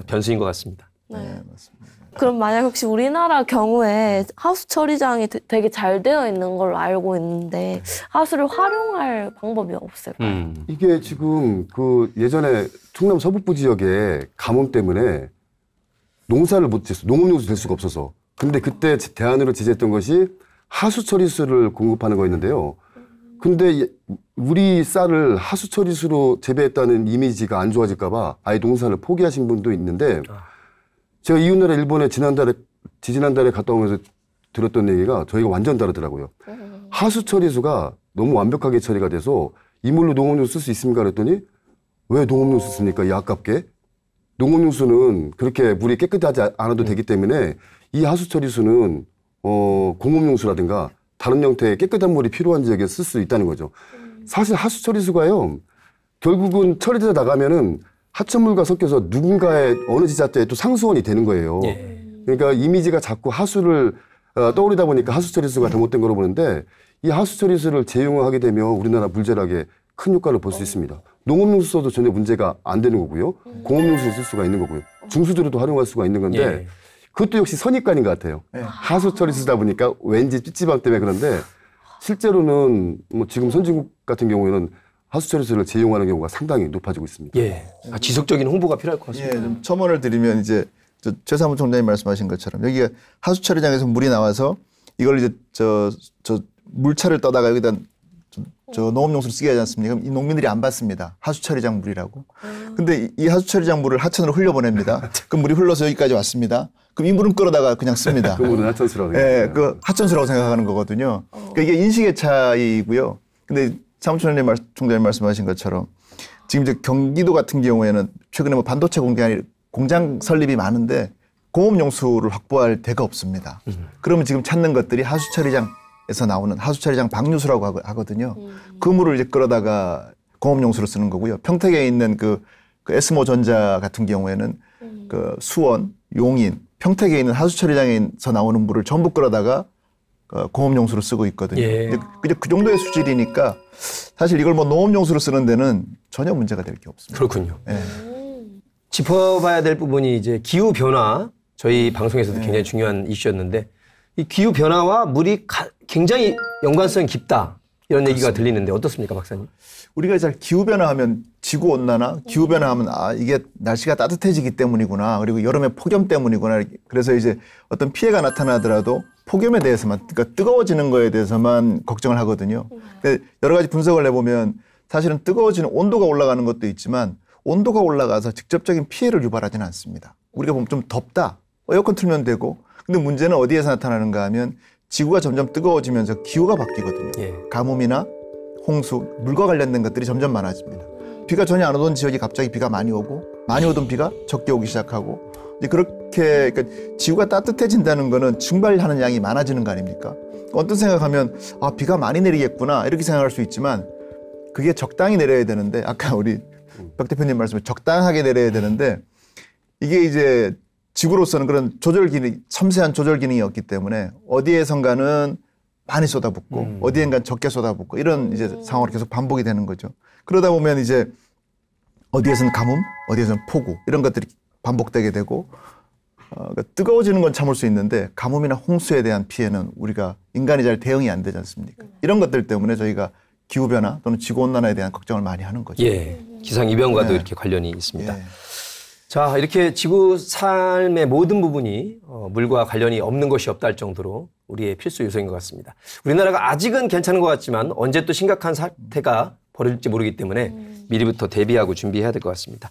변수인 것 같습니다. 네. 맞습니다. 그럼 만약 혹시 우리나라 경우에 하수 처리장이 되게 잘 되어 있는 걸로 알고 있는데 하수를 활용할 방법이 없을까요? 이게 지금 그 예전에 충남 서북부 지역에 가뭄 때문에 농사를 못 지었어. 농업용수 될 수가 없어서. 근데 그때 대안으로 제시했던 것이 하수 처리수를 공급하는 거였는데요. 근데 우리 쌀을 하수 처리수로 재배했다는 이미지가 안 좋아질까 봐 아예 농사를 포기하신 분도 있는데 제가 이웃나라 일본에 지지난달에 갔다 오면서 들었던 얘기가 저희가 완전 다르더라고요. 하수 처리수가 너무 완벽하게 처리가 돼서 이 물로 농업용수 쓸 수 있습니까? 그랬더니 왜 농업용수 씁니까? 이 아깝게. 농업용수는 그렇게 물이 깨끗하지 않아도 되기 때문에 이 하수 처리수는 공업용수라든가 다른 형태의 깨끗한 물이 필요한 지역에 쓸 수 있다는 거죠. 사실 하수 처리수가요. 결국은 처리되다 나가면은 하천물과 섞여서 누군가의 어느 지자체에 또 상수원이 되는 거예요. 예. 그러니까 이미지가 자꾸 하수를 떠올리다 보니까 하수 처리수가 잘못된 거로 보는데 이 하수 처리수를 재용하게 되면 우리나라 물재락에 큰 효과를 볼 수 있습니다. 농업용수 써도 전혀 문제가 안 되는 거고요. 공업용수 쓸 수가 있는 거고요. 중수도로도 활용할 수가 있는 건데 예. 그것도 역시 선입관인 것 같아요. 하수 처리수다 보니까 왠지 찌찌방 때문에 그런데 실제로는 뭐 지금 선진국 같은 경우에는 하수 처리수를 재용하는 경우가 상당히 높아지고 있습니다. 예. 지속적인 홍보가 필요할 것 같습니다. 예, 좀 첨언을 드리면 이제 최 사무총장님 말씀하신 것처럼 여기가 하수 처리장에서 물이 나와서 이걸 이제 물차를 떠다가 여기다 농업용수를 쓰게 하지 않습니까? 그럼 이 농민들이 안 받습니다. 하수 처리장 물이라고. 근데 이 하수 처리장 물을 하천으로 흘려보냅니다. 그 물이 흘러서 여기까지 왔습니다. 그럼 이 물은 끌어다가 그냥 씁니다. 그 물은 하천수라고. 예, 그 하천수라고 생각하는 거거든요. 그러니까 이게 인식의 차이고요. 근데 사무총장님 말씀하신 것처럼 지금 이제 경기도 같은 경우에는 최근에 뭐 반도체 공장 설립이 많은데 공업용수를 확보할 데가 없습니다. 그러면 지금 찾는 것들이 하수처리장에서 나오는 하수처리장 방류수라고 하거든요. 그 물을 이제 끌어다가 공업용수로 쓰는 거고요. 평택에 있는 그 에스모전자 같은 경우에는 그 수원, 용인, 평택에 있는 하수처리장에서 나오는 물을 전부 끌어다가 공업용수로 쓰고 있거든요. 예. 근데 그 정도의 수질이니까 사실 이걸 뭐 농업용수로 쓰는 데는 전혀 문제가 될 게 없습니다. 그렇군요. 예. 짚어봐야 될 부분이 이제 기후 변화. 저희 방송에서도 굉장히 중요한 이슈였는데 이 기후 변화와 물이 굉장히 연관성이 깊다. 이런 얘기가 들리는데 어떻습니까, 박사님? 우리가 잘 기후 변화하면 지구 온난화, 기후 변화하면 이게 날씨가 따뜻해지기 때문이구나. 그리고 여름에 폭염 때문이구나. 그래서 이제 어떤 피해가 나타나더라도 폭염에 대해서만, 그러니까 뜨거워지는 거에 대해서만 걱정을 하거든요. 여러 가지 분석을 해보면 사실은 뜨거워지는 온도가 올라가는 것도 있지만 온도가 올라가서 직접적인 피해를 유발하지는 않습니다. 우리가 보면 좀 덥다. 에어컨 틀면 되고. 근데 문제는 어디에서 나타나는가 하면 지구가 점점 뜨거워지면서 기후가 바뀌거든요. 예. 가뭄이나 홍수, 물과 관련된 것들이 점점 많아집니다. 비가 전혀 안 오던 지역이 갑자기 비가 많이 오고 많이 오던 비가 적게 오기 시작하고 이제 그렇게 그러니까 지구가 따뜻해진다는 거는 증발하는 양이 많아지는 거 아닙니까? 어떤 생각하면 비가 많이 내리겠구나 이렇게 생각할 수 있지만 그게 적당히 내려야 되는데 아까 우리 박 대표님 말씀에 적당하게 내려야 되는데 이게 이제 지구로서는 그런 조절 기능, 섬세한 조절 기능이 없기 때문에 어디에선가는 많이 쏟아붓고 어디엔간 적게 쏟아붓고 이런 이제 상황으로 계속 반복이 되는 거죠. 그러다 보면 이제 어디에서는 가뭄, 어디에서는 폭우 이런 것들이 반복되게 되고 그러니까 뜨거워지는 건 참을 수 있는데 가뭄이나 홍수에 대한 피해는 우리가 인간이 잘 대응이 안 되지 않습니까? 이런 것들 때문에 저희가 기후변화 또는 지구온난화에 대한 걱정을 많이 하는 거죠. 예. 기상이변과도 네. 이렇게 관련이 있습니다. 예. 자, 이렇게 지구 삶의 모든 부분이 물과 관련이 없는 것이 없다 할 정도로 우리의 필수 요소인 것 같습니다. 우리나라가 아직은 괜찮은 것 같지만 언제 또 심각한 사태가 벌어질지 모르기 때문에 미리부터 대비하고 준비해야 될 것 같습니다.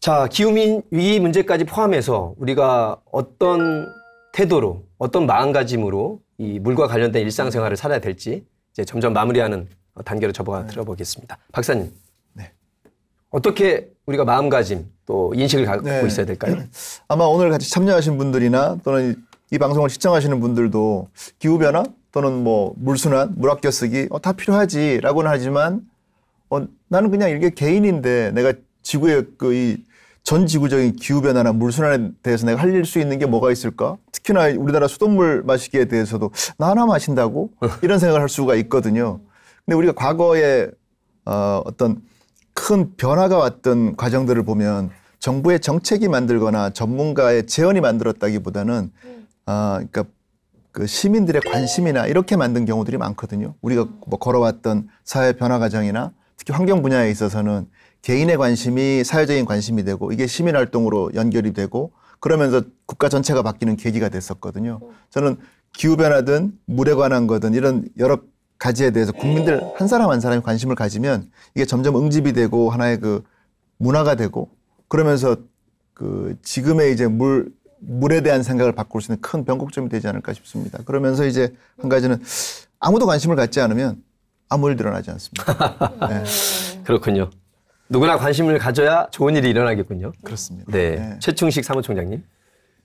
자, 기후위기 문제까지 포함해서 우리가 어떤 태도로, 어떤 마음가짐으로 이 물과 관련된 일상생활을 살아야 될지 이제 점점 마무리하는 단계로 접어가 들어보겠습니다. 박사님. 네. 어떻게 우리가 마음가짐 또 인식을 갖고 네. 있어야 될까요? 아마 오늘 같이 참여하신 분들이나 또는 이 방송을 시청하시는 분들도 기후변화 또는 뭐 물순환, 물 아껴 쓰기 다 필요하지라고는 하지만 나는 그냥 이게 개인인데 내가 지구의 전 지구적인 기후변화나 물순환에 대해서 내가 할 수 있는 게 뭐가 있을까? 특히나 우리나라 수돗물 마시기에 대해서도 나 하나 마신다고? 이런 생각을 할 수가 있거든요. 근데 우리가 과거에 어떤 큰 변화가 왔던 과정들을 보면 정부의 정책이 만들거나 전문가의 제언이 만들었다기보다는 그러니까 그 시민들의 관심이나 이렇게 만든 경우들이 많거든요. 우리가 뭐 걸어왔던 사회 변화 과정이나 특히 환경 분야에 있어서는 개인의 관심이 사회적인 관심이 되고 이게 시민활동으로 연결이 되고 그러면서 국가 전체가 바뀌는 계기가 됐었거든요. 저는 기후변화든 물에 관한 거든 이런 여러 가지에 대해서 국민들 한 사람 한 사람이 관심을 가지면 이게 점점 응집이 되고 하나의 그 문화가 되고 그러면서 그 지금의 이제 물에 대한 생각을 바꿀 수 있는 큰 변곡점이 되지 않을까 싶습니다. 그러면서 이제 한 가지는 아무도 관심을 갖지 않으면 아무 일도 일어나지 않습니다. 네. 그렇군요. 누구나 관심을 가져야 좋은 일이 일어나겠군요. 그렇습니다. 네. 네. 최충식 사무총장님.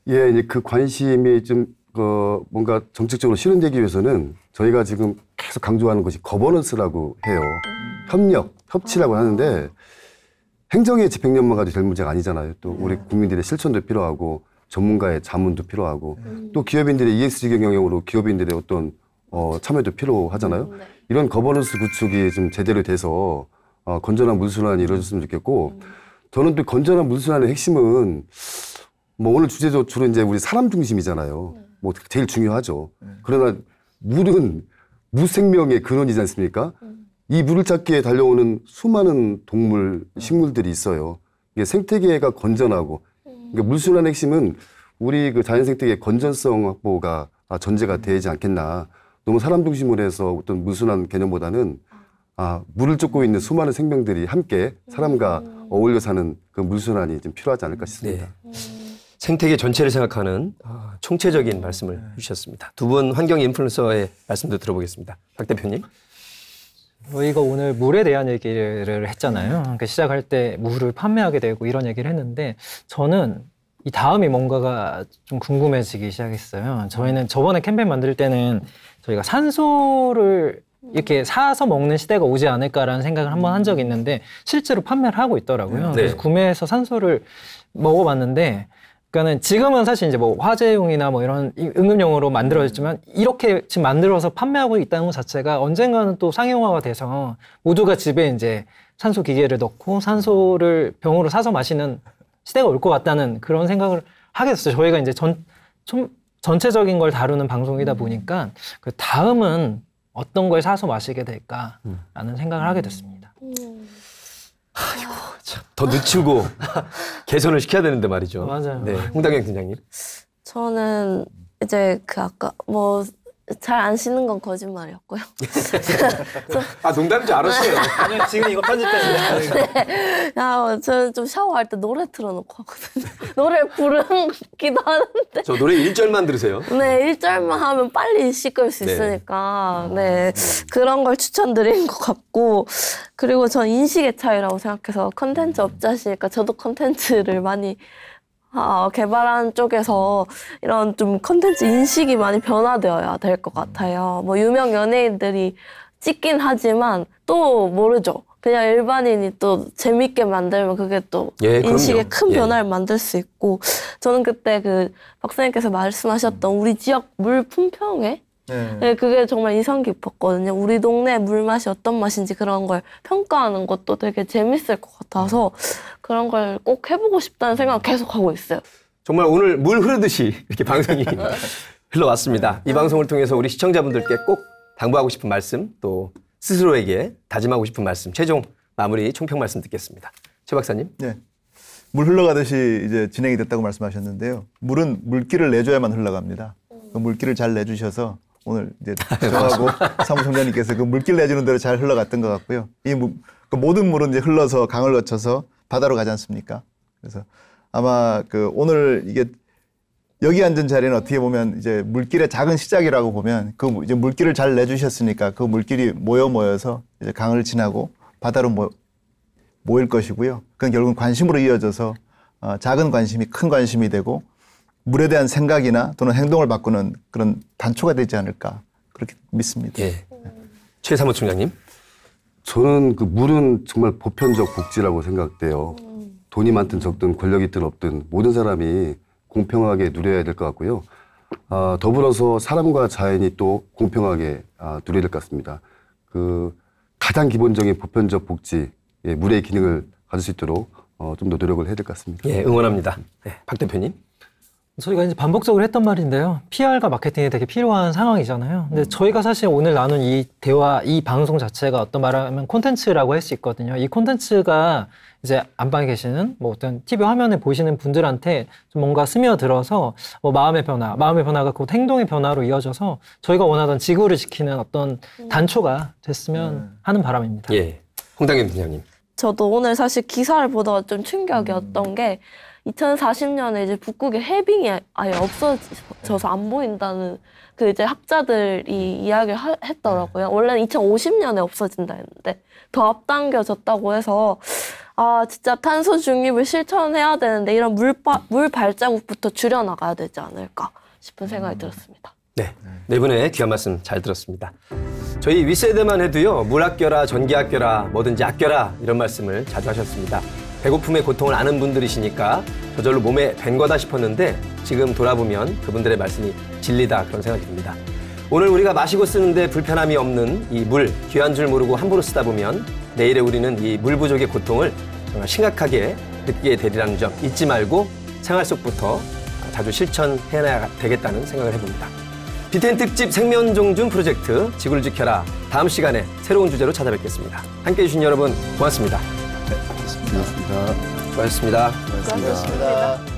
예, 이제 그 관심이 좀 뭔가 정책적으로 실현되기 위해서는 저희가 지금 계속 강조하는 것이 거버넌스라고 해요. 협력, 협치라고 하는데 행정의 집행력만 가지고 될 문제가 아니잖아요. 또 우리 국민들의 실천도 필요하고 전문가의 자문도 필요하고 또 기업인들의 ESG 경영으로 기업인들의 어떤 참여도 필요하잖아요. 이런 거버넌스 구축이 좀 제대로 돼서 건전한 물순환이 이루어졌으면 좋겠고 저는 또 건전한 물순환의 핵심은 뭐 오늘 주제도 주로 이제 우리 사람 중심이잖아요. 뭐 제일 중요하죠. 그러나 물은 무생명의 근원이지 않습니까? 이 물을 찾기 위해 달려오는 수많은 동물, 식물들이 있어요. 이게 생태계가 건전하고 그러니까 물순환의 핵심은 우리 그 자연 생태계의 건전성 확보가 전제가 되지 않겠나. 너무 사람 중심으로 해서 어떤 물순환 개념보다는 물을 쫓고 있는 수많은 생명들이 함께 사람과 어울려 사는 그 물순환이 좀 필요하지 않을까 싶습니다. 네. 생태계 전체를 생각하는 총체적인 말씀을 주셨습니다. 두 분 환경 인플루언서의 말씀도 들어보겠습니다. 박 대표님. 저희가 오늘 물에 대한 얘기를 했잖아요. 그러니까 시작할 때 물을 판매하게 되고 이런 얘기를 했는데 저는 이 다음이 뭔가가 좀 궁금해지기 시작했어요. 저희는 저번에 캠페인 만들 때는 저희가 산소를 이렇게 사서 먹는 시대가 오지 않을까라는 생각을 한번 한 적이 있는데 실제로 판매를 하고 있더라고요. 네. 그래서 구매해서 산소를 먹어봤는데 그러니까는 지금은 사실 이제 뭐 화재용이나 뭐 이런 응급용으로 만들어졌지만 이렇게 지금 만들어서 판매하고 있다는 것 자체가 언젠가는 또 상용화가 돼서 모두가 집에 이제 산소 기계를 넣고 산소를 병으로 사서 마시는 시대가 올 것 같다는 그런 생각을 하게 됐어요. 저희가 이제 전체적인 걸 다루는 방송이다 보니까 그 다음은 어떤 걸 사서 마시게 될까라는 생각을 하게 됐습니다. 아이고, 참. 더 늦추고 개선을 시켜야 되는데 말이죠. 맞아요. 네. 홍당경 팀장님. 저는 이제 그 아까 뭐 잘 안 씻는 건 거짓말이었고요. 농담인 줄 알았어요. 아니, 지금 이거 편집되는데. 저는 좀 샤워할 때 노래 틀어놓고 하거든요. 노래를 부르기도 하는데. 저 노래 1절만 들으세요. 네, 1절만 하면 빨리 씻을 수 네. 있으니까. 네. 그런 걸 추천드리는 것 같고. 그리고 전 인식의 차이라고 생각해서 컨텐츠 업자시니까 저도 컨텐츠를 많이 개발하는 쪽에서 이런 좀 컨텐츠 인식이 많이 변화되어야 될 것 같아요. 뭐 유명 연예인들이 찍긴 하지만 또 모르죠. 그냥 일반인이 또 재밌게 만들면 그게 또 인식에 그럼요. 큰 변화를 만들 수 있고 저는 그때 그 박사님께서 말씀하셨던 우리 지역 물 품평회 네, 그게 정말 인상 깊었거든요. 우리 동네 물 맛이 어떤 맛인지 그런 걸 평가하는 것도 되게 재밌을 것 같아서 그런 걸 꼭 해보고 싶다는 생각을 계속 하고 있어요. 정말 오늘 물 흐르듯이 이렇게 방송이 흘러왔습니다. 이 방송을 통해서 우리 시청자분들께 꼭 당부하고 싶은 말씀 또 스스로에게 다짐하고 싶은 말씀 최종 마무리 총평 말씀 듣겠습니다. 최 박사님. 네. 물 흘러가듯이 이제 진행이 됐다고 말씀하셨는데요. 물은 물기를 내줘야만 흘러갑니다. 그 물기를 잘 내주셔서 오늘 이제 저하고 사무총장님께서 그 물기를 내주는 대로 잘 흘러갔던 것 같고요. 그 모든 물은 이제 흘러서 강을 거쳐서 바다로 가지 않습니까? 그래서 아마 그 오늘 이게 여기 앉은 자리는 어떻게 보면 이제 물길의 작은 시작이라고 보면 그 이제 물길을 잘 내주셨으니까 그 물길이 모여서 이제 강을 지나고 바다로 모일 것이고요. 그건 결국은 관심으로 이어져서 작은 관심이 큰 관심이 되고 물에 대한 생각이나 또는 행동을 바꾸는 그런 단초가 되지 않을까 그렇게 믿습니다. 예. 최 사무총장님. 저는 그 물은 정말 보편적 복지라고 생각돼요. 돈이 많든 적든 권력이 있든 없든 모든 사람이 공평하게 누려야 될 것 같고요. 더불어서 사람과 자연이 또 공평하게 누려야 될 것 같습니다. 그 가장 기본적인 보편적 복지, 예, 물의 기능을 가질 수 있도록 좀 더 노력을 해야 될 것 같습니다. 예, 응원합니다. 네, 박 대표님. 저희가 이제 반복적으로 했던 말인데요. PR과 마케팅이 되게 필요한 상황이잖아요. 근데 저희가 사실 오늘 나눈 이 대화, 이 방송 자체가 어떤 말하면 콘텐츠라고 할 수 있거든요. 이 콘텐츠가 이제 안방에 계시는 뭐 어떤 TV 화면에 보시는 분들한테 좀 뭔가 스며들어서 뭐 마음의 변화가 곧 행동의 변화로 이어져서 저희가 원하던 지구를 지키는 어떤 단초가 됐으면 하는 바람입니다. 예, 홍당현 팀장님. 저도 오늘 사실 기사를 보다가 좀 충격이었던 게 2040년에 이제 북극의 해빙이 아예 없어져서 안 보인다는 그 이제 학자들이 이야기를 했더라고요. 원래는 2050년에 없어진다 했는데 더 앞당겨졌다고 해서 진짜 탄소 중립을 실천해야 되는데 이런 물 발자국부터 줄여나가야 되지 않을까 싶은 생각이 들었습니다. 네, 네 분의 귀한 말씀 잘 들었습니다. 저희 윗세대만 해도요, 물 아껴라, 전기 아껴라, 뭐든지 아껴라 이런 말씀을 자주 하셨습니다. 배고픔의 고통을 아는 분들이시니까 저절로 몸에 밴 거다 싶었는데 지금 돌아보면 그분들의 말씀이 진리다 그런 생각이 듭니다. 오늘 우리가 마시고 쓰는데 불편함이 없는 이 물, 귀한 줄 모르고 함부로 쓰다 보면 내일의 우리는 이 물 부족의 고통을 정말 심각하게 느끼게 되리라는 점 잊지 말고 생활 속부터 자주 실천해야 되겠다는 생각을 해봅니다. 비텐 특집 생면종준 프로젝트 지구를 지켜라. 다음 시간에 새로운 주제로 찾아뵙겠습니다. 함께해 주신 여러분 고맙습니다. 고맙습니다. 수고하셨습니다. 고맙습니다.